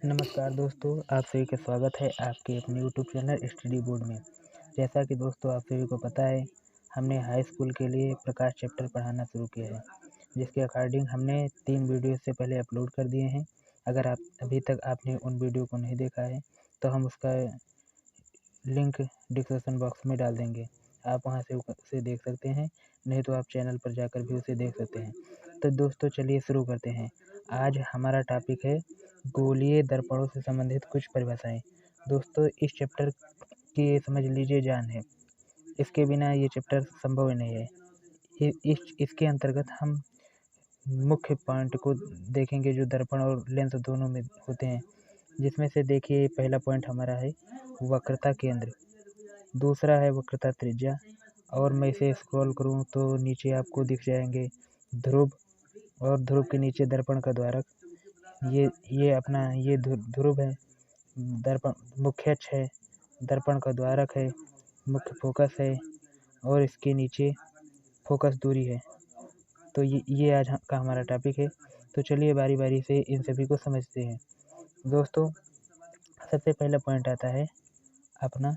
नमस्कार दोस्तों, आप सभी का स्वागत है आपके अपने यूट्यूब चैनल स्टडी बोर्ड में। जैसा कि दोस्तों आप सभी को पता है, हमने हाई स्कूल के लिए प्रकाश चैप्टर पढ़ाना शुरू किया है, जिसके अकॉर्डिंग हमने 3 वीडियो से पहले अपलोड कर दिए हैं। अगर आप अभी तक आपने उन वीडियो को नहीं देखा है तो हम उसका लिंक डिस्क्रिप्शन बॉक्स में डाल देंगे, आप वहां से उसे देख सकते हैं, नहीं तो आप चैनल पर जाकर भी उसे देख सकते हैं। तो दोस्तों चलिए शुरू करते हैं। आज हमारा टॉपिक है गोलीय दर्पणों से संबंधित कुछ परिभाषाएं। दोस्तों इस चैप्टर की ये समझ लीजिए जान है, इसके बिना ये चैप्टर संभव ही नहीं है। इसके अंतर्गत हम मुख्य पॉइंट को देखेंगे जो दर्पण और लेंस दोनों में होते हैं, जिसमें से देखिए पहला पॉइंट हमारा है वक्रता केंद्र, दूसरा है वक्रता त्रिज्या, और मैं इसे स्क्रॉल करूं तो नीचे आपको दिख जाएंगे ध्रुव, और ध्रुव के नीचे दर्पण का द्वारक। ये ध्रुव है, दर्पण मुख्य अक्ष है, दर्पण का द्वारक है, मुख्य फोकस है, और इसके नीचे फोकस दूरी है। तो ये आज का हमारा टॉपिक है। तो चलिए बारी बारी से इन सभी को समझते हैं। दोस्तों सबसे पहला पॉइंट आता है अपना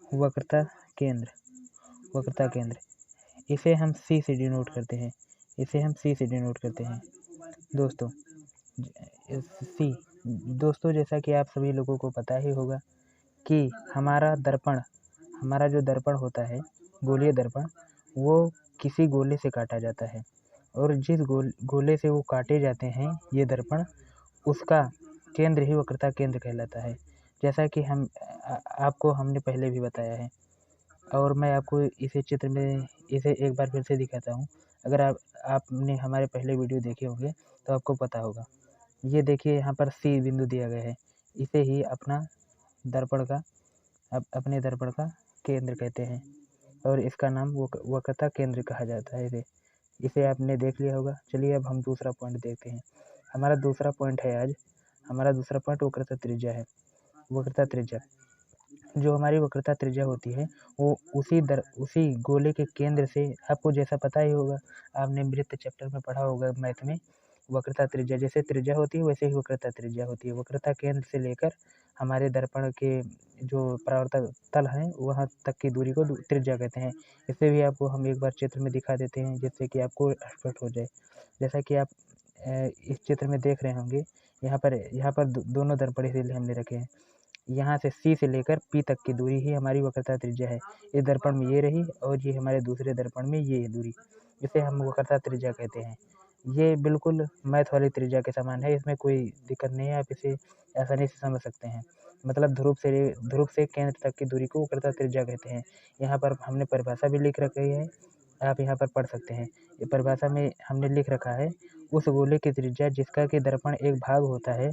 वक्रता केंद्र। वक्रता केंद्र इसे हम सी से डिनोट करते हैं। दोस्तों जैसा कि आप सभी लोगों को पता ही होगा कि हमारा जो दर्पण होता है, गोलीय दर्पण, वो किसी गोले से काटा जाता है, और जिस गोले से वो काटे जाते हैं ये दर्पण, उसका केंद्र ही वक्रता केंद्र कहलाता है। जैसा कि आपको हमने पहले भी बताया है, और मैं आपको इसे एक बार फिर से दिखाता हूँ। अगर आपने हमारे पहले वीडियो देखे होंगे तो आपको पता होगा। ये देखिए यहाँ पर सी बिंदु दिया गया है, इसे ही अपने दर्पण का केंद्र कहते हैं, और इसका नाम वक्रता केंद्र कहा जाता है। इसे आपने देख लिया होगा। चलिए अब हम दूसरा पॉइंट देखते हैं। हमारा दूसरा पॉइंट वक्रता त्रिज्या है। वक्रता त्रिज्या, जो हमारी वक्रता त्रिज्या होती है वो उसी गोले के केंद्र से, आपको जैसा पता ही होगा, आपने वृत्त चैप्टर में पढ़ा होगा मैथ में, वक्रता त्रिज्या जैसे त्रिज्या होती है वैसे ही वक्रता त्रिज्या होती है। वक्रता केंद्र से लेकर हमारे दर्पण के जो परावर्तक तल हैं वहाँ तक की दूरी को त्रिज्या कहते हैं। इसे भी आपको हम एक बार चित्र में दिखा देते हैं, जिससे कि आपको स्पष्ट हो जाए। जैसा कि आप इस चित्र में देख रहे होंगे, यहाँ पर दोनों दर्पण इसीलिए हमने रखे हैं। यहाँ से सी से लेकर पी तक की दूरी ही हमारी वक्रता त्रिज्या है। इस दर्पण में ये रही, और ये हमारे दूसरे दर्पण में ये दूरी, इसे हम वक्रता त्रिज्या कहते हैं। ये बिल्कुल मैथ वाली त्रिज्या के समान है, इसमें कोई दिक्कत नहीं है, आप इसे आसानी से समझ सकते हैं। मतलब ध्रुव से केंद्र तक की दूरी को वक्रता त्रिज्या कहते हैं। यहाँ पर हमने परिभाषा भी लिख रखी है, आप यहाँ पर पढ़ सकते हैं। ये परिभाषा में हमने लिख रखा है, उस गोले की त्रिज्या जिसका कि दर्पण एक भाग होता है,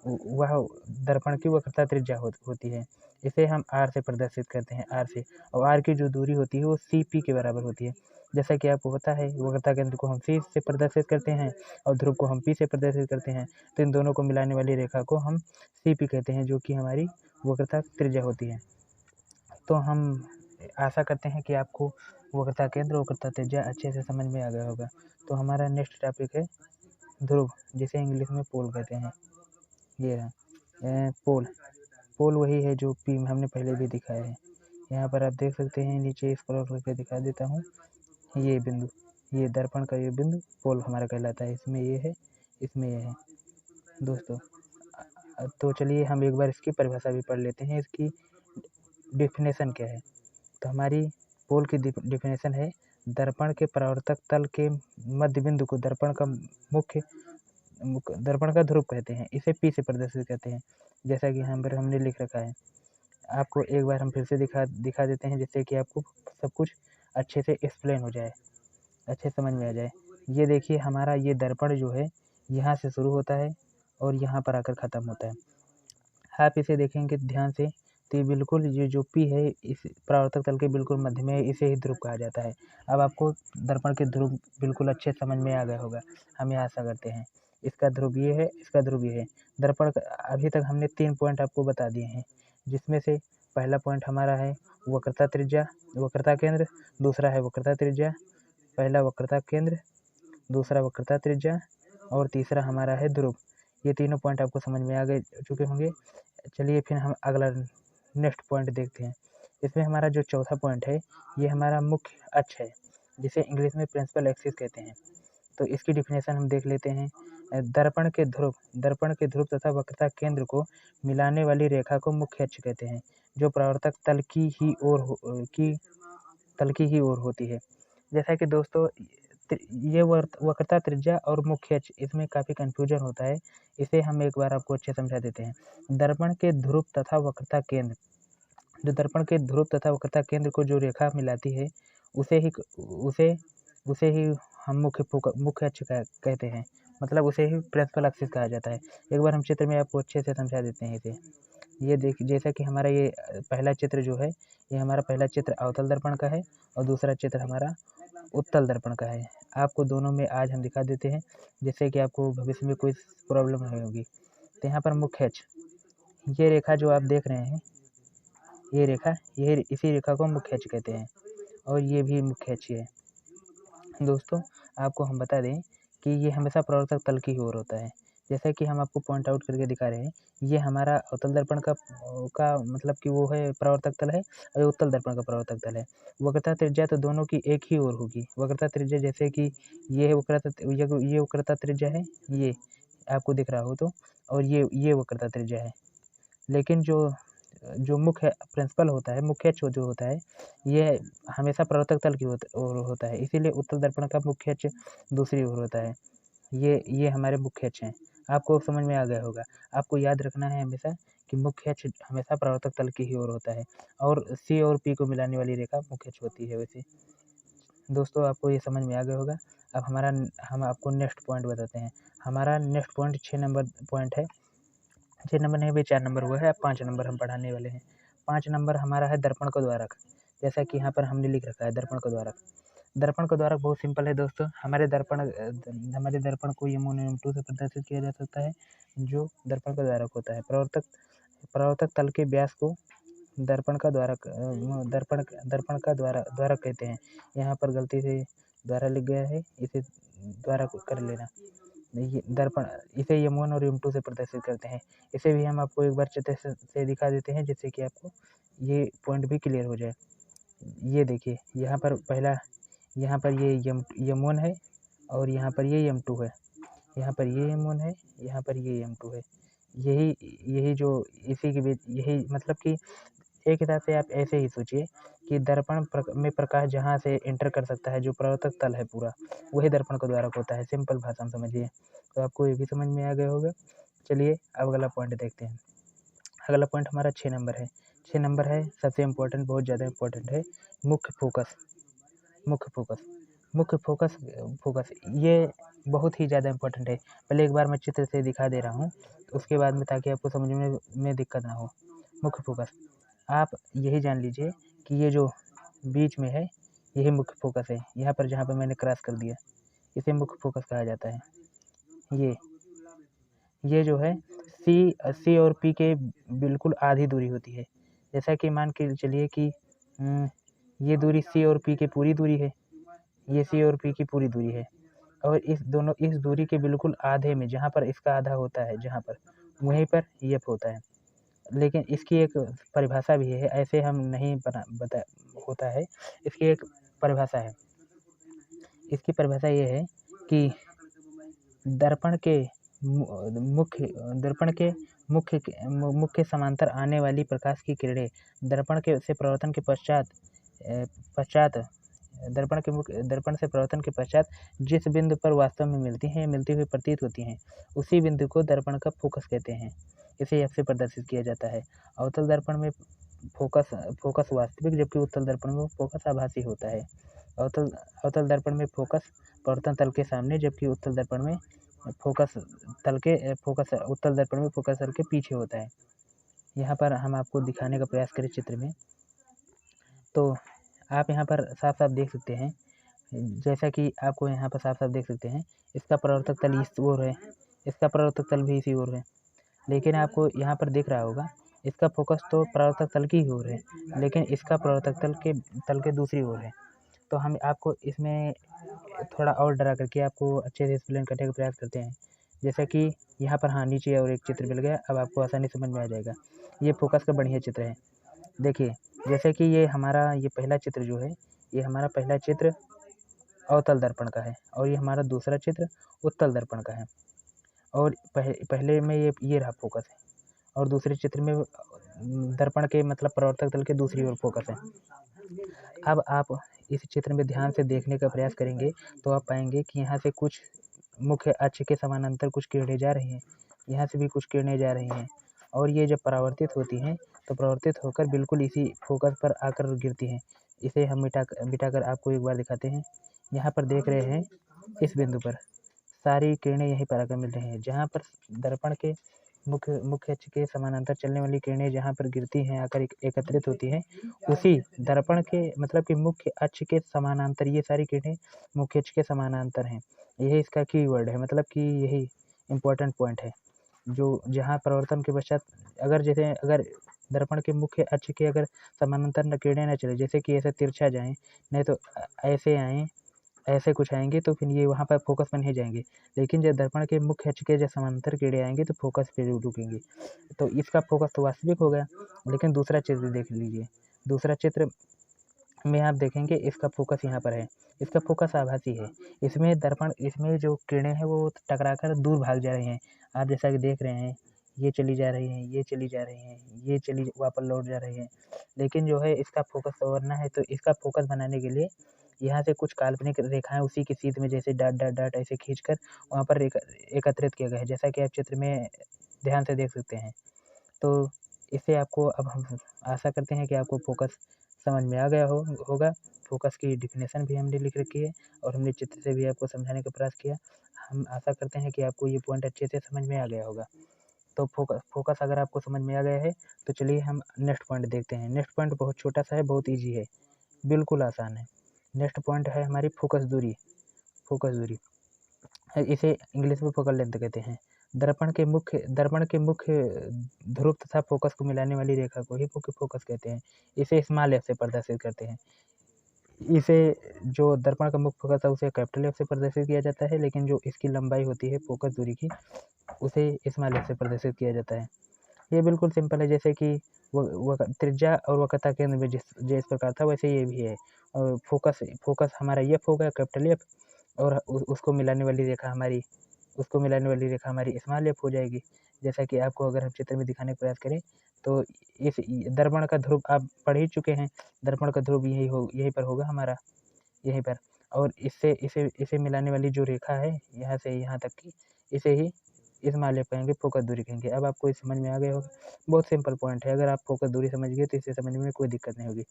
वह दर्पण की वक्रता त्रिज्या होती है। इसे हम आर से प्रदर्शित करते हैं, आर से, और आर की जो दूरी होती है वो सी पी के बराबर होती है। जैसा कि आपको पता है, वक्रता केंद्र को हम सी से प्रदर्शित करते हैं और ध्रुव को हम पी से प्रदर्शित करते हैं, तो इन दोनों को मिलाने वाली रेखा को हम सी पी कहते हैं, जो कि हमारी वक्रता त्रिज्या होती है। तो हम आशा करते हैं कि आपको वक्रता केंद्र वक्रता त्रिज्या अच्छे से समझ में आ गया होगा। तो हमारा नेक्स्ट टॉपिक है ध्रुव, जिसे इंग्लिश में पोल कहते हैं। ये रहा पोल वही है जो पी में हमने पहले भी दिखाया है। यहाँ पर आप देख सकते हैं, नीचे स्क्रॉल करके दिखा देता हूँ, ये बिंदु, ये दर्पण का ये बिंदु पोल हमारा कहलाता है। इसमें ये है, इसमें ये है। दोस्तों तो चलिए हम एक बार इसकी परिभाषा भी पढ़ लेते हैं, इसकी डिफिनेशन क्या है। तो हमारी पोल की डिफिनेशन है, दर्पण के परावर्तक तल के मध्य बिंदु को दर्पण का ध्रुव कहते हैं, इसे पी से प्रदर्शित करते हैं, जैसा कि यहाँ पर हमने लिख रखा है। आपको एक बार हम फिर से दिखा देते हैं, जिससे कि आपको सब कुछ अच्छे से एक्सप्लेन हो जाए, अच्छे समझ में आ जाए। ये देखिए हमारा ये दर्पण जो है यहाँ से शुरू होता है और यहाँ पर आकर ख़त्म होता है। आप इसे देखेंगे ध्यान से, तो ये बिल्कुल ये जो पी है इस परावर्तक तल के बिल्कुल मध्य में, इसे ही ध्रुव कहा जाता है। अब आपको दर्पण के ध्रुव बिल्कुल अच्छे समझ में आ गया होगा, हम आशा करते हैं। इसका ध्रुव ये है, इसका ध्रुव ये है। दर्पण अभी तक हमने 3 पॉइंट आपको बता दिए हैं, जिसमें से पहला पॉइंट हमारा है वक्रता त्रिज्या, वक्रता केंद्र, दूसरा है वक्रता त्रिज्या, पहला वक्रता केंद्र, दूसरा वक्रता त्रिज्या, और तीसरा हमारा है ध्रुव। ये तीनों पॉइंट आपको समझ में आ गए चुके होंगे। चलिए फिर हम अगला नेक्स्ट पॉइंट देखते हैं। इसमें हमारा जो चौथा पॉइंट है ये हमारा मुख्य अक्ष है, जिसे इंग्लिश में प्रिंसिपल एक्सिस कहते हैं। तो इसकी डिफिनेशन हम देख लेते हैं। दर्पण के ध्रुव तथा वक्रता केंद्र को मिलाने वाली रेखा को मुख्य अक्ष कहते हैं, जो प्रवर्तक तल की ही ओर होती है। जैसा कि दोस्तों ये वक्रता त्रिज्या और मुख्य अक्ष, इसमें काफ़ी कन्फ्यूजन होता है, इसे हम एक बार आपको अच्छे समझा देते हैं। दर्पण के ध्रुव तथा वक्रता केंद्र, जो दर्पण के ध्रुव तथा वक्रता केंद्र को जो रेखा मिलाती है उसे ही हम मुख्य अक्ष कहते हैं, मतलब उसे ही प्रिंसिपल एक्सिस कहा जाता है। एक बार हम चित्र में आपको अच्छे से समझा देते हैं इसे। ये देखिए, जैसा कि हमारा ये पहला चित्र जो है, ये हमारा पहला चित्र अवतल दर्पण का है और दूसरा चित्र हमारा उत्तल दर्पण का है। आपको दोनों में आज हम दिखा देते हैं, जिससे कि आपको भविष्य में कोई प्रॉब्लम नहीं होगी। तो यहाँ पर मुख्य अक्ष, ये रेखा जो आप देख रहे हैं, ये इसी रेखा को मुख्य अक्ष कहते हैं और ये भी मुख्य अक्ष है। दोस्तों आपको हम बता दें कि ये हमेशा प्रवर्तक तल की ओर होता है। जैसा कि हम आपको पॉइंट आउट करके दिखा रहे हैं, ये हमारा अवतल दर्पण का मतलब कि वो है प्रवर्तक तल है और उत्तल दर्पण का प्रवर्तक तल है। वक्रता त्रिज्या तो दोनों की एक ही ओर होगी। वक्रता त्रिज्या जैसे कि ये वक्रता त्रिज्या है, ये आपको दिख रहा हो तो, और ये वक्रता त्रिज्या है। लेकिन जो मुख्य प्रिंसिपल होता है, मुख्य अक्ष जो होता है, ये हमेशा प्रवर्तक तल की ओर होता है। इसीलिए उत्तल दर्पण का मुख्य अक्ष दूसरी ओर होता है। ये हमारे मुख्य अक्ष हैं। आपको समझ में आ गया होगा। आपको याद रखना है हमेशा कि मुख्य अक्ष हमेशा प्रवर्तक तल की ही ओर होता है और सी और पी को मिलाने वाली रेखा मुख्य अक्ष होती है। वैसे दोस्तों आपको ये समझ में आ गया होगा। अब हम आपको नेक्स्ट पॉइंट बताते हैं। हमारा नेक्स्ट पॉइंट 6 नंबर पॉइंट है। 6 नंबर नहीं भाई, 4 नंबर हुआ है। अब 5 नंबर हम पढ़ाने वाले हैं। 5 नंबर हमारा है दर्पण का द्वारक। जैसा कि यहाँ पर हमने लिख रखा है दर्पण का द्वारक। दर्पण का द्वारक बहुत सिंपल है दोस्तों। हमारे दर्पण को यमुन एवं 2 से प्रदर्शित किया जा सकता है, जो दर्पण का द्वारक होता है। प्रवर्तक तल के व्यास को दर्पण का द्वारक कहते हैं। यहाँ पर गलती से द्वारा लिख गया है, इसे द्वारा कर लेना। ये दर्पण, इसे यमुन और यम 2 से प्रदर्शित करते हैं। इसे भी हम आपको एक बार चित्र से दिखा देते हैं, जिससे कि आपको ये पॉइंट भी क्लियर हो जाए। ये देखिए, यहाँ पर ये यम1 है और यहाँ पर ये यम2 है। यहाँ पर ये यम1 है, यहाँ पर ये यम2 है। यही जो इसी के बीच, यही मतलब कि एक हिसाब से आप ऐसे ही सोचिए कि दर्पण में प्रकाश जहाँ से एंटर कर सकता है, जो प्रवर्तक तल है पूरा, वही दर्पण का द्वारक होता है। सिंपल भाषा में समझिए, तो आपको ये भी समझ में आ गया होगा। चलिए अब अगला पॉइंट देखते हैं। अगला पॉइंट हमारा 6 नंबर है। 6 नंबर है सबसे इम्पोर्टेंट, बहुत ज़्यादा इम्पोर्टेंट है, मुख्य फोकस। ये बहुत ही ज़्यादा इम्पोर्टेंट है। पहले एक बार मैं चित्र से दिखा दे रहा हूँ, तो उसके बाद में, ताकि आपको समझने में दिक्कत ना हो। मुख्य फोकस, आप यही जान लीजिए कि ये जो बीच में है, यही मुख्य फोकस है। यहाँ पर जहाँ पर मैंने क्रॉस कर दिया, इसे मुख्य फोकस कहा जाता है। ये जो है सी और पी के बिल्कुल आधी दूरी होती है। जैसा कि मान के चलिए कि ये दूरी सी और पी की पूरी दूरी है, ये सी और पी की पूरी दूरी है, और इस दूरी के बिल्कुल आधे में, जहाँ पर इसका आधा होता है, जहाँ पर, वहीं पर एफ होता है। लेकिन इसकी एक परिभाषा भी है, ऐसे हम नहीं बता होता है। इसकी एक परिभाषा है। इसकी परिभाषा ये है कि दर्पण के मुख्य समांतर आने वाली प्रकाश की किरणें दर्पण से प्रवर्तन के पश्चात जिस बिंदु पर वास्तव में मिलती हुई प्रतीत होती हैं, उसी बिंदु को दर्पण का फोकस कहते हैं। इसे एफ से प्रदर्शित किया जाता है। अवतल दर्पण में फोकस वास्तविक, जबकि उत्तल दर्पण में फोकस आभासी होता है। अवतल दर्पण में फोकस प्रवर्तन तल के सामने, जबकि उत्तल दर्पण में फोकस तल के पीछे होता है। यहाँ पर हम आपको दिखाने का प्रयास करें चित्र में, तो आप यहाँ पर साफ साफ देख सकते हैं। जैसा कि आपको यहाँ पर साफ साफ देख सकते हैं, इसका प्रवर्तक तल इस ओर है, इसका प्रवर्तक तल भी इसी ओर है। लेकिन आपको यहाँ पर दिख रहा होगा, इसका फोकस तो प्रवर्तक तल की ओर है, लेकिन इसका प्रवर्तक तल के दूसरी ओर है। तो हम आपको इसमें थोड़ा और डरा करके आपको अच्छे से एक्सप्लेन करने का प्रयास करते हैं। जैसा कि यहाँ पर हाँ नीचे और एक चित्र मिल गया, अब आपको आसानी समझ में आ जाएगा। ये फोकस का बढ़िया चित्र है। देखिए जैसे कि ये हमारा ये पहला चित्र जो है, ये हमारा पहला चित्र अवतल दर्पण का है और ये हमारा दूसरा चित्र उत्तल दर्पण का है। और पहले में ये रहा फोकस है और दूसरे चित्र में दर्पण के मतलब परावर्तक तल के दूसरी ओर फोकस है। अब आप इस चित्र में ध्यान से देखने का प्रयास करेंगे तो आप पाएंगे कि यहाँ से कुछ मुख्य अक्ष के समानांतर कुछ किरणें जा रही हैं, यहाँ से भी कुछ किरणें जा रही हैं और ये जब परावर्तित होती हैं तो परावर्तित होकर बिल्कुल इसी फोकस पर आकर गिरती हैं। इसे हम मिटाकर आपको एक बार दिखाते हैं। यहाँ पर देख रहे हैं इस बिंदु पर सारी किरणें यहीं पर आकर मिल रही हैं, जहाँ पर दर्पण के मुख्य अक्ष के समानांतर चलने वाली किरणें जहाँ पर गिरती हैं आकर एकत्रित होती हैं, उसी दर्पण के मतलब कि मुख्य अक्ष के समानांतर ये सारी किरणें मुख्य अक्ष के समानांतर हैं। यही इसका कीवर्ड है, मतलब कि यही इम्पोर्टेंट पॉइंट है, जो जहाँ परावर्तन के पश्चात अगर दर्पण के मुख्य अक्ष के अगर समानांतर किरणें न चले, जैसे कि ऐसे तिरछा जाएं, नहीं तो ऐसे आएँ, ऐसे कुछ आएंगे तो फिर ये वहाँ पर फोकस पर नहीं जाएंगे। लेकिन जब दर्पण के मुख्य अक्ष के जब समांतर किरणें आएंगे तो फोकस पे रुकेंगे, तो इसका फोकस तो वास्तविक हो गया। लेकिन दूसरा चित्र देख लीजिए, दूसरा चित्र में आप देखेंगे इसका फोकस यहाँ पर है, इसका फोकस आभासी है। इसमें जो किरणें हैं वो टकराकर दूर भाग जा रही हैं। आप जैसा कि देख रहे हैं ये चली जा रही हैं, ये चली जा रही हैं, ये चली वापस लौट जा रही हैं। लेकिन जो है इसका फोकस संवरना है तो इसका फोकस बनाने के लिए यहाँ से कुछ काल्पनिक रेखाएं उसी की सीध में जैसे डॉट डॉट डॉट ऐसे खींचकर वहाँ पर एकत्रित किया गया है, जैसा कि आप चित्र में ध्यान से देख सकते हैं। तो इससे आपको अब हम आशा करते हैं कि आपको फोकस समझ में आ गया होगा। फोकस की डेफिनेशन भी हमने लिख रखी है और हमने चित्र से भी आपको समझाने का प्रयास किया। हम आशा करते हैं कि आपको ये पॉइंट अच्छे से समझ में आ गया होगा। तो फोकस अगर आपको समझ में आ गया है तो चलिए हम नेक्स्ट पॉइंट देखते हैं। नेक्स्ट पॉइंट बहुत छोटा सा है, बहुत ईजी है, बिल्कुल आसान है। नेक्स्ट पॉइंट है हमारी फोकस दूरी। फोकस दूरी इसे इंग्लिश में फोकल लेंथ कहते हैं। दर्पण के मुख्य ध्रुव तथा फोकस को मिलाने वाली रेखा को ही फोकस कहते हैं। इसे स्मॉल एफ से प्रदर्शित करते हैं। इसे जो दर्पण का मुख्य फोकस है उसे कैपिटल एफ से प्रदर्शित किया जाता है, लेकिन जो इसकी लंबाई होती है फोकस दूरी की उसे स्मॉल एफ से प्रदर्शित किया जाता है। ये बिल्कुल सिंपल है, जैसे कि त्रिज्या और वक्रता केंद्र में जिस प्रकार था वैसे ये भी है। और फोकस हमारा एफ होगा, कैपिटल एफ, और उसको मिलाने वाली रेखा हमारी स्मॉल एफ हो जाएगी। जैसा कि आपको अगर हम चित्र में दिखाने का प्रयास करें तो इस दर्पण का ध्रुव आप पढ़ ही चुके हैं, दर्पण का ध्रुव यहीं पर होगा हमारा, यहीं पर। और इसे मिलाने वाली जो रेखा है यहाँ से यहाँ तक की, इसे ही स्मॉल एफ कहेंगे, फोकस दूरी कहेंगे। अब आपको इस समझ में आ गया होगा, बहुत सिंपल पॉइंट है। अगर आप फोकस दूरी समझ गए तो इसे समझने में कोई दिक्कत नहीं होगी।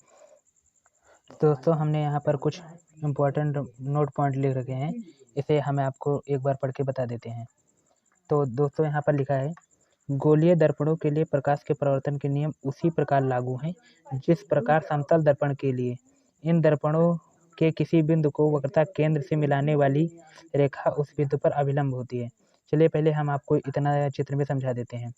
दोस्तों हमने यहाँ पर कुछ इम्पोर्टेंट नोट पॉइंट लिख रखे हैं, इसे हम आपको एक बार पढ़ के बता देते हैं। तो दोस्तों यहाँ पर लिखा है, गोलीय दर्पणों के लिए प्रकाश के परावर्तन के नियम उसी प्रकार लागू हैं जिस प्रकार समतल दर्पण के लिए। इन दर्पणों के किसी बिंदु को वक्रता केंद्र से मिलाने वाली रेखा उस बिंदु पर अभिलंब होती है। चलिए पहले हम आपको इतना चित्र में समझा देते हैं।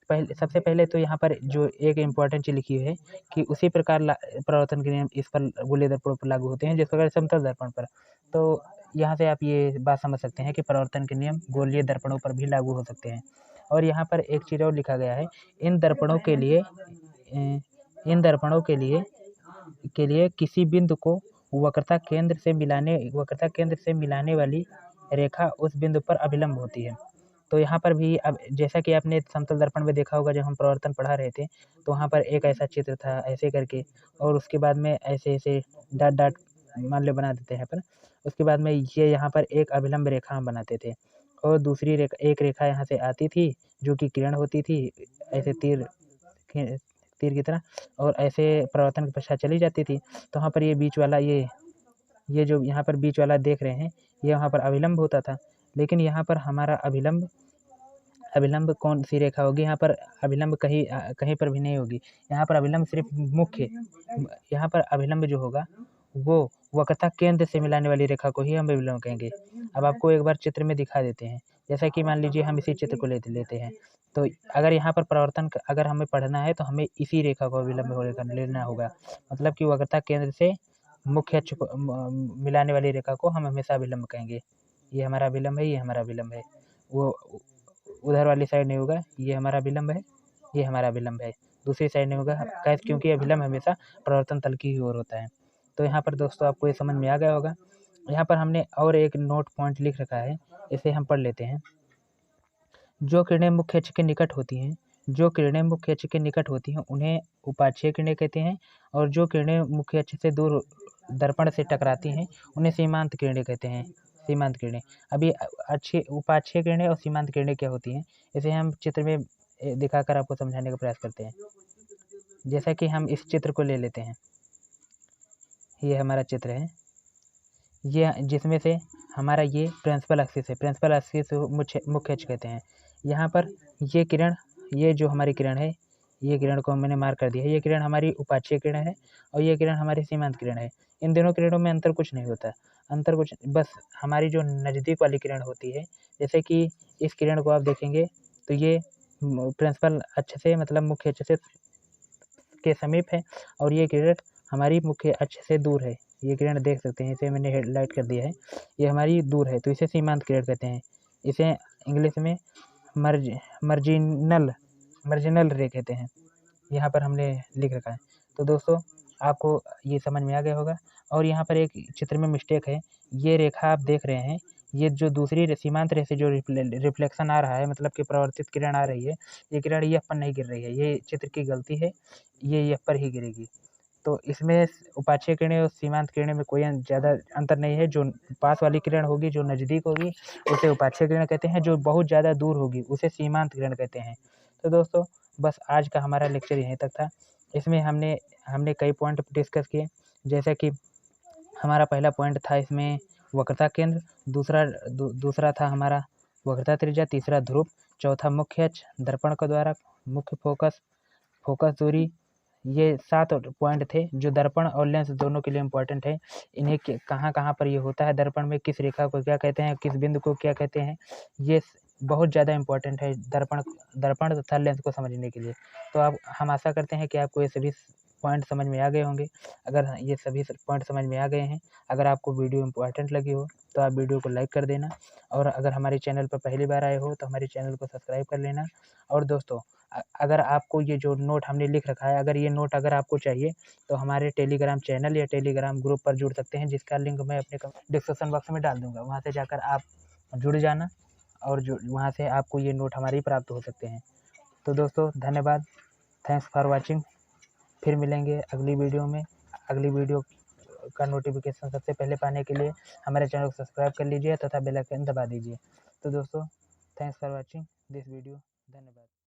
सबसे पहले तो यहाँ पर जो एक इम्पॉर्टेंट चीज लिखी हुई है कि उसी प्रकार परावर्तन के नियम इस पर गोलीय दर्पणों पर लागू होते हैं जिस प्रकार समतल दर्पण पर। तो यहाँ से आप ये बात समझ सकते हैं कि परावर्तन के नियम गोलीय दर्पणों पर भी लागू हो सकते हैं। और यहाँ पर एक चीज़ और लिखा गया है, इन दर्पणों के लिए किसी बिंदु को वक्रता केंद्र से मिलाने वाली रेखा उस बिंदु पर अभिलंब होती है। तो यहाँ पर भी अब जैसा कि आपने समतल दर्पण में देखा होगा, जब हम परावर्तन पढ़ा रहे थे तो वहाँ पर एक ऐसा चित्र था ऐसे करके, और उसके बाद में ऐसे डॉट डॉट मान लो बना देते हैं पर उसके बाद में ये यहाँ पर एक अभिलंब रेखा हम बनाते थे और दूसरी एक रेखा यहाँ से आती थी जो कि किरण होती थी ऐसे तीर की तरह, और ऐसे परावर्तन के पश्चात चली जाती थी। तो वहाँ पर ये बीच वाला ये जो यहाँ पर बीच वाला देख रहे हैं ये वहाँ पर अभिलंब होता था। लेकिन यहाँ पर हमारा अभिलंब कौन सी रेखा होगी? यहाँ पर अभिलंब कहीं पर भी नहीं होगी। यहाँ पर अभिलंब सिर्फ यहाँ पर अभिलंब जो होगा वो वक्रता केंद्र से मिलाने वाली रेखा को ही हम अभिलंब कहेंगे। अब आपको एक बार चित्र में दिखा देते हैं। जैसा कि मान लीजिए हम इसी चित्र को लेते हैं, तो अगर यहाँ पर परावर्तन अगर हमें पढ़ना है तो हमें इसी रेखा को अभिलंब लेना होगा। मतलब कि वक्रता केंद्र से मुख्य अक्ष को मिलाने वाली रेखा को हम हमेशा अभिलंब कहेंगे। ये हमारा अभिलंब है, ये हमारा अभिलंब है। वो उधर वाली साइड नहीं होगा, ये हमारा अभिलंब है, ये हमारा अभिलंब है, दूसरी साइड नहीं होगा कैसे, क्योंकि अभिलंब हमेशा प्रवर्तन तल की ओर होता है। तो यहाँ पर दोस्तों आपको ये समझ में आ गया होगा। यहाँ पर हमने और एक नोट पॉइंट लिख रखा है, इसे हम पढ़ लेते हैं। जो किरणें मुख्य अक्ष के निकट होती हैं, जो किरणें मुख्य अक्ष के निकट होती हैं उन्हें उपाक्षीय किरणें कहते हैं, और जो किरणें मुख्य अक्ष से दूर दर्पण से टकराती हैं उन्हें सीमांत किरणें कहते हैं। सीमांत किरणें, अभी अच्छी उपाक्षीय किरणें और सीमांत किरणें क्या होती हैं, इसे हम चित्र में दिखाकर आपको समझाने का प्रयास करते हैं। जैसा कि हम इस चित्र को ले लेते हैं, ये हमारा चित्र है, ये जिसमें से हमारा ये प्रिंसिपल एक्सिस है, प्रिंसिपल एक्सिस मुख्य अक्ष कहते हैं। यहाँ पर ये किरण, ये जो हमारी किरण है, ये किरण को मैंने मार्क कर दिया है, ये किरण हमारी उपाक्षीय किरण है और ये किरण हमारी सीमांत किरण है। इन दोनों किरणों में अंतर कुछ नहीं होता, अंतर कुछ बस हमारी जो नज़दीक वाली किरण होती है, जैसे कि इस किरण को आप देखेंगे तो ये प्रिंसिपल अक्ष से मतलब मुख्य अक्ष से के समीप है, और ये किरण हमारी मुख्य अक्ष से दूर है। ये किरण देख सकते हैं, इसे मैंने हाइलाइट कर दिया है, ये हमारी दूर है, तो इसे सीमांत किरण कहते हैं। इसे इंग्लिश में मार्जिनल रे कहते हैं, यहाँ पर हमने लिख रखा है। तो दोस्तों आपको ये समझ में आ गया होगा। और यहाँ पर एक चित्र में मिस्टेक है, ये रेखा आप देख रहे हैं, ये जो दूसरी सीमांत रेखा से जो रिफ्लेक्शन आ रहा है, मतलब कि परावर्तित किरण आ रही है, ये किरण ये पर नहीं गिर रही है, ये चित्र की गलती है, ये पर ही गिरेगी। तो इसमें उपाक्षीय किरणें और सीमांत किरणें में कोई ज़्यादा अंतर नहीं है। जो पास वाली किरण होगी, जो नज़दीक होगी, उसे उपाक्षीय किरण कहते हैं, जो बहुत ज़्यादा दूर होगी उसे सीमांत किरण कहते हैं। तो दोस्तों बस आज का हमारा लेक्चर यहीं तक था। इसमें हमने कई पॉइंट डिस्कस किए, जैसे कि हमारा पहला पॉइंट था इसमें वक्रता केंद्र, दूसरा था हमारा वक्रता त्रिज्या, तीसरा ध्रुव, चौथा मुख्य अक्ष, दर्पण के द्वारा मुख्य फोकस दूरी। ये 7 पॉइंट थे जो दर्पण और लेंस दोनों के लिए इम्पोर्टेंट है। इन्हें कहाँ पर ये होता है, दर्पण में किस रेखा को क्या कहते हैं, किस बिंदु को क्या कहते हैं, ये बहुत ज़्यादा इम्पोर्टेंट है दर्पण तथा लेंस को समझने के लिए। तो हम आशा करते हैं कि आपको ये सभी पॉइंट समझ में आ गए होंगे। अगर ये सभी पॉइंट समझ में आ गए हैं, अगर आपको वीडियो इम्पोर्टेंट लगी हो तो आप वीडियो को लाइक कर देना, और अगर हमारे चैनल पर पहली बार आए हो तो हमारे चैनल को सब्सक्राइब कर लेना। और दोस्तों अगर आपको ये जो नोट हमने लिख रखा है, अगर ये नोट अगर आपको चाहिए तो हमारे टेलीग्राम चैनल या टेलीग्राम ग्रुप पर जुड़ सकते हैं, जिसका लिंक मैं अपने डिस्क्रिप्शन बॉक्स में डाल दूँगा। वहाँ से जाकर आप जुड़ जाना, और जो वहाँ से आपको ये नोट हमारी प्राप्त हो सकते हैं। तो दोस्तों धन्यवाद, थैंक्स फॉर वॉचिंग। फिर मिलेंगे अगली वीडियो में। अगली वीडियो का नोटिफिकेशन सबसे पहले पाने के लिए हमारे चैनल को सब्सक्राइब कर लीजिए तथा बेल आइकन दबा दीजिए। तो दोस्तों thanks for watching this video, धन्यवाद।